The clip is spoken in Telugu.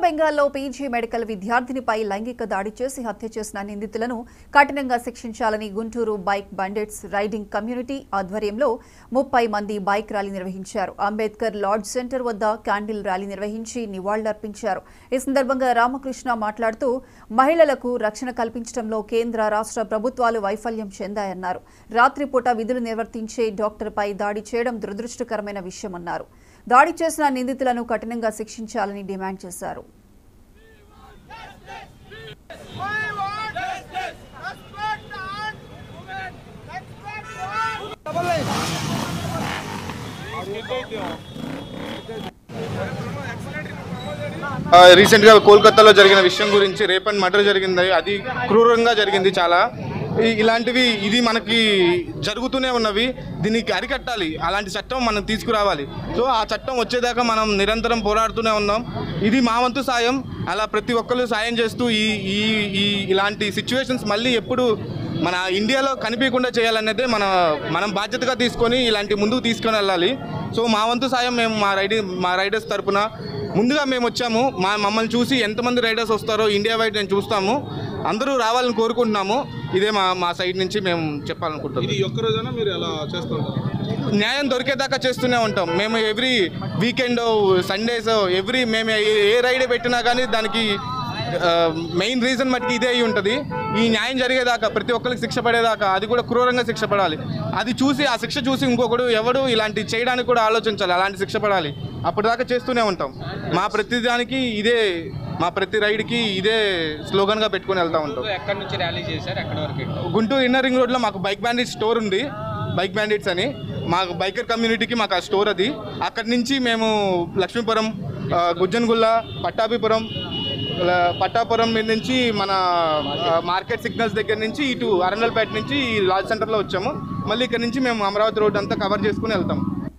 బెంగాల్లో పీజీ మెడికల్ విద్యార్థినిపై లైంగిక దాడి చేసి హత్య చేసిన నిందితులను కఠినంగా శిక్షించాలని గుంటూరు బైక్ బండిట్స్ రైడింగ్ కమ్యూనిటీ ఆధ్వర్యంలో 30 మంది బైక్ ర్యాలీ నిర్వహించారు. అంబేద్కర్ లాడ్జ్ సెంటర్ వద్ద క్యాండిల్ ర్యాలీ నిర్వహించి నివాళులర్పించారు. ఈ సందర్భంగా రామకృష్ణ మాట్లాడుతూ మహిళలకు రక్షణ కల్పించడంలో కేంద్ర రాష్ట్ర ప్రభుత్వాలు వైఫల్యం చెందాయన్నారు. రాత్రిపూట విధులు నిర్వర్తించే డాక్టర్పై దాడి చేయడం దురదృష్టకరమైన విషయమన్నారు. దాడి చేసిన నిందితులను కఠినంగా శిక్షించాలని డిమాండ్ చేశారు. రీసెంట్గా కోల్కతాలో జరిగిన విషయం గురించి రేప్ అండ్ మర్డర్ జరిగింది. అది క్రూరంగా జరిగింది. చాలా ఇలాంటివి ఇది మనకి జరుగుతూనే ఉన్నవి. దీనికి అరికట్టాలి. అలాంటి చట్టం మనం తీసుకురావాలి. సో ఆ చట్టం వచ్చేదాకా మనం నిరంతరం పోరాడుతూనే ఉన్నాం. ఇది మా వంతు సాయం. అలా ప్రతి ఒక్కరు సాయం చేస్తూ ఇలాంటి సిచ్యువేషన్స్ మళ్ళీ ఎప్పుడు మన ఇండియాలో కనిపించకుండా చేయాలనేదే మనం బాధ్యతగా తీసుకొని ఇలాంటి ముందుకు తీసుకొని వెళ్ళాలి. సో మా వంతు సాయం మేము మా రైడర్స్ తరపున ముందుగా మేము వచ్చాము. మమ్మల్ని చూసి ఎంతమంది రైడర్స్ వస్తారో ఇండియా వైడ్ నేను చూస్తాము. అందరూ రావాలని కోరుకుంటున్నాము. ఇదే మా సైడ్ నుంచి మేము చెప్పాలనుకుంటున్నాం. ఇది ఒక్క రోజున మీరు ఎలా చేస్తుంటారు? న్యాయం దొరికేదాకా చేస్తూనే ఉంటాం. మేము ఎవ్రీ వీకెండ్ సండేస్ మేము ఏ రైడ్ పెట్టినా కానీ దానికి మెయిన్ రీజన్ మటుకు ఇదే అయి ఉంటుంది. ఈ న్యాయం జరిగేదాకా ప్రతి ఒక్కరికి శిక్ష పడేదాకా, అది కూడా క్రూరంగా శిక్ష పడాలి. అది చూసి ఆ శిక్ష చూసి ఇంకొకడు ఎవడు ఇలాంటి చేయడానికి కూడా ఆలోచించాలి. అలాంటి శిక్ష పడాలి. అప్పటిదాకా చేస్తూనే ఉంటాం. మా ప్రతి రైడ్కి ఇదే స్లోగన్గా పెట్టుకుని వెళ్తూ ఉంటాం. ఎక్కడి నుంచి ర్యాలీ చేశారు? ఎక్కడి వరకు? గుంటూరు ఇన్నర్ రింగ్ రోడ్లో మాకు బైక్ బ్యాండిట్స్ స్టోర్ ఉంది. బైక్ బ్యాండిట్స్ అని మాకు బైకర్ కమ్యూనిటీకి మాకు ఆ స్టోర్ అది. అక్కడి నుంచి మేము లక్ష్మీపురం, గుజ్జన్గుల్ల, పట్టాపురం మీద నుంచి మన మార్కెట్ సిగ్నల్స్ దగ్గర నుంచి ఇటు అరంగల్పేట నుంచి లాడ్జ్ సెంటర్లో వచ్చాము. మళ్ళీ ఇక్కడ నుంచి మేము అమరావతి రోడ్ అంతా కవర్ చేసుకుని వెళ్తాం.